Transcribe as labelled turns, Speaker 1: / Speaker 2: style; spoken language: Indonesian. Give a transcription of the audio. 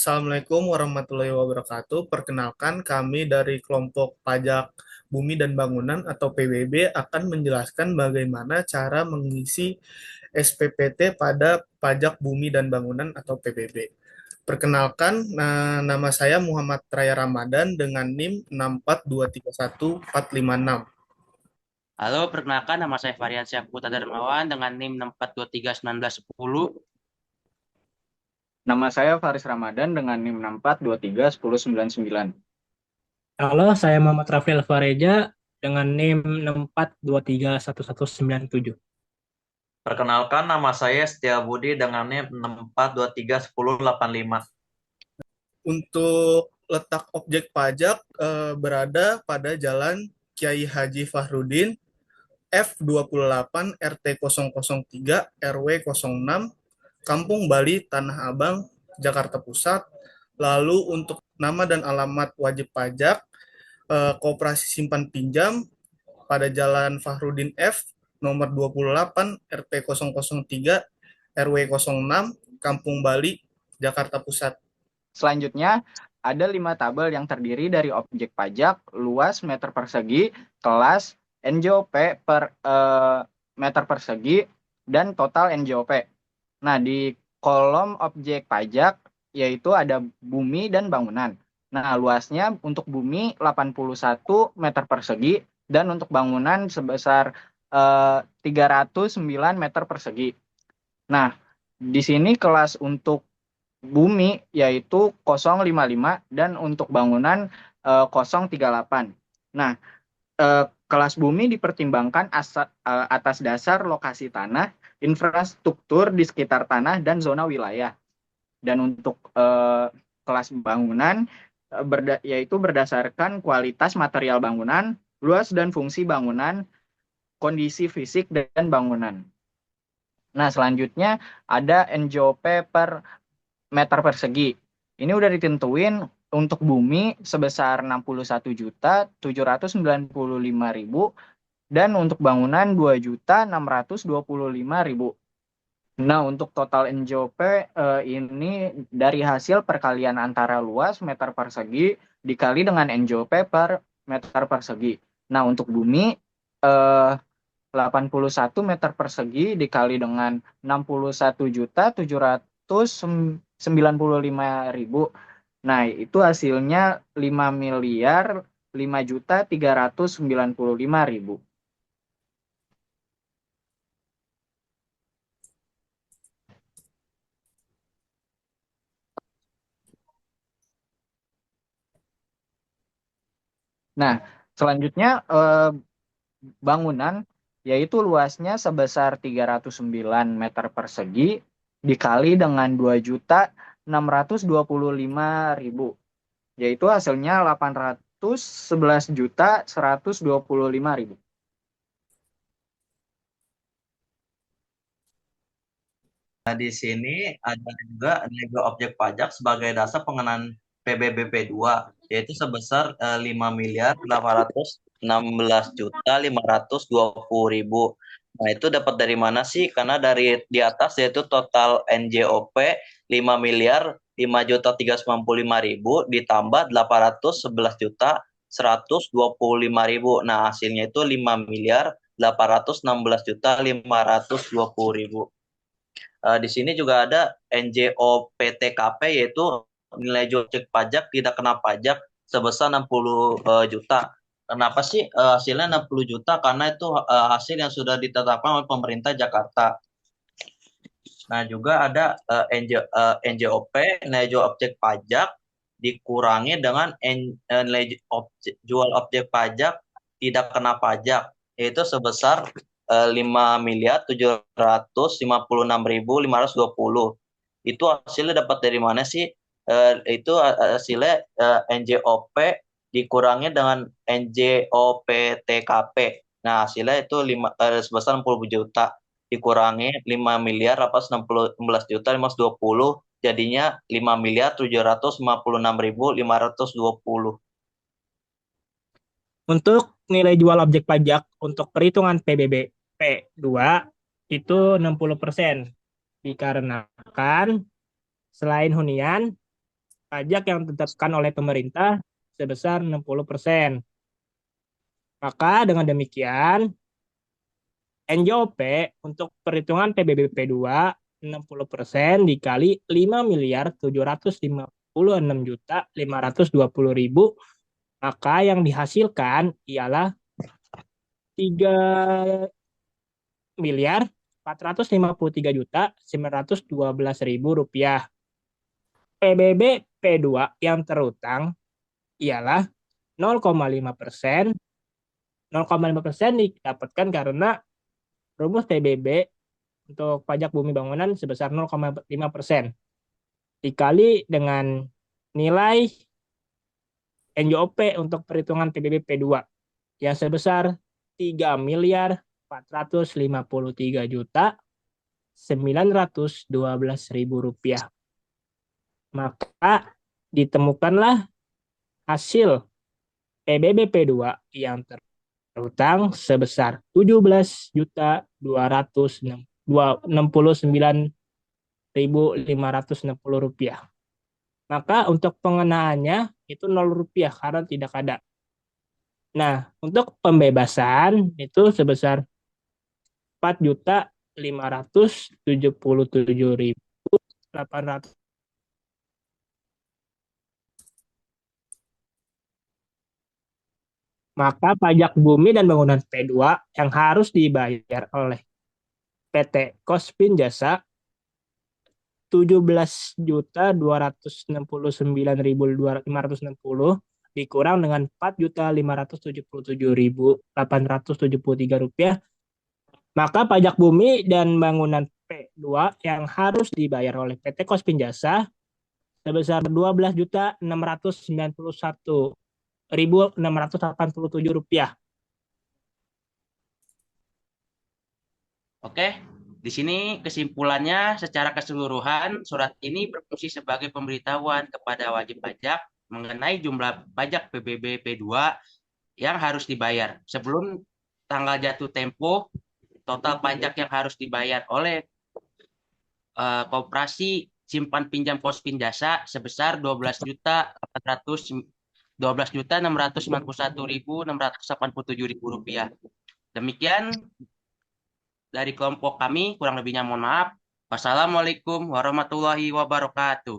Speaker 1: Assalamualaikum warahmatullahi wabarakatuh. Perkenalkan, kami dari kelompok pajak bumi dan bangunan atau PBB akan menjelaskan bagaimana cara mengisi SPPT pada pajak bumi dan bangunan atau PBB. Perkenalkan, nama saya Muhammad Raya Ramadan dengan NIM 64231 456.
Speaker 2: Halo, perkenalkan nama saya Varian Syahputra Darmawan dengan NIM 64231910.
Speaker 3: Nama saya Faris Ramadan dengan NIM 64231099.
Speaker 4: Halo, saya Muhammad Rafael Fareja dengan NIM 64231197.
Speaker 5: Perkenalkan, nama saya Setia Budi dengan NIM 64231085.
Speaker 1: Untuk letak objek pajak berada pada Jalan Kiai Haji Fahrudin, F28 RT 003 RW 06, Kampung Bali, Tanah Abang, Jakarta Pusat. Lalu untuk nama dan alamat wajib pajak, Koperasi Simpan Pinjam pada Jalan Fahrudin F, nomor 28 RT 003 RW 06, Kampung Bali, Jakarta Pusat.
Speaker 3: Selanjutnya, ada 5 tabel yang terdiri dari objek pajak, luas meter persegi, kelas, NJOP per meter persegi, dan total NJOP. Nah, di kolom objek pajak, yaitu ada bumi dan bangunan. Nah, luasnya untuk bumi 81 meter persegi, dan untuk bangunan sebesar 309 meter persegi. Nah, di sini kelas untuk bumi yaitu 055 dan untuk bangunan 038. Nah, kelas bumi dipertimbangkan atas dasar lokasi tanah, infrastruktur di sekitar tanah, dan zona wilayah. Dan untuk kelas bangunan yaitu berdasarkan kualitas material bangunan, luas dan fungsi bangunan, kondisi fisik dan bangunan. Nah, selanjutnya ada NJOP per meter persegi. Ini udah ditentuin untuk bumi sebesar 61.795.000 dan untuk bangunan 2.625.000. Nah, untuk total NJOP ini dari hasil perkalian antara luas meter persegi dikali dengan NJOP per meter persegi. Nah, untuk bumi 81 meter persegi dikali dengan 61.795.000. Nah, itu hasilnya 5.005.395.000. Nah, selanjutnya bangunan yaitu luasnya sebesar 309 meter persegi dikali dengan 2.625.000, yaitu hasilnya 811.125.000.
Speaker 5: Nah, di sini ada juga nego objek pajak sebagai dasar pengenaan PBBP2, yaitu sebesar 5.816.520.000. Nah, itu dapat dari mana sih? Karena dari di atas yaitu total NJOP 5.5.395.000 ditambah 811.125.000. Nah, hasilnya itu 5.816.520.000. Di sini juga ada NJOPTKP, yaitu nilai jual objek pajak tidak kena pajak sebesar 60 juta. Kenapa sih hasilnya 60 juta? Karena itu hasil yang sudah ditetapkan oleh pemerintah Jakarta. Nah, juga ada NJOP, nilai jual objek pajak dikurangi dengan nilai jual objek pajak tidak kena pajak, yaitu sebesar 5.756.520. Itu hasilnya dapat dari mana sih? Itu hasilnya NJOP dikurangi dengan NJOPTKP. Nah, hasilnya itu sebesar 60 juta dikurangi 5.816.520, jadinya 5.756.520.
Speaker 4: Untuk nilai jual objek pajak untuk perhitungan PBB P2 itu 60%. Dikarenakan selain hunian, pajak yang ditetapkan oleh pemerintah sebesar 60%. Maka dengan demikian, NJOP untuk perhitungan PBBP 2, 60% dikali 5.756.520.000, maka yang dihasilkan ialah 3.453.912.000 rupiah. PBB P2 yang terutang ialah 0,5%. 0,5% didapatkan karena rumus PBB untuk pajak bumi bangunan sebesar 0,5% dikali dengan nilai NJOP untuk perhitungan PBB P2 yang sebesar 3.453.912.000 rupiah. Maka ditemukanlah hasil PBB P2 yang terutang sebesar 17.269.560 rupiah. Maka untuk pengenaannya itu 0 rupiah karena tidak ada. Nah, untuk pembebasan itu sebesar 4.577.800. Maka pajak bumi dan bangunan P2 yang harus dibayar oleh PT Kospin Jasa 17.269.560 dikurang dengan 4.577.873 rupiah, maka pajak bumi dan bangunan P2 yang harus dibayar oleh PT Kospin Jasa sebesar 12.691.687 rupiah.
Speaker 2: Oke, di sini kesimpulannya secara keseluruhan surat ini berfungsi sebagai pemberitahuan kepada wajib pajak mengenai jumlah pajak PBB P2 yang harus dibayar. Sebelum tanggal jatuh tempo, total pajak yang harus dibayar oleh Koperasi Simpan Pinjam Kospin Jasa sebesar 12.691.687 rupiah. Demikian dari kelompok kami, kurang lebihnya mohon maaf. Wassalamualaikum warahmatullahi wabarakatuh.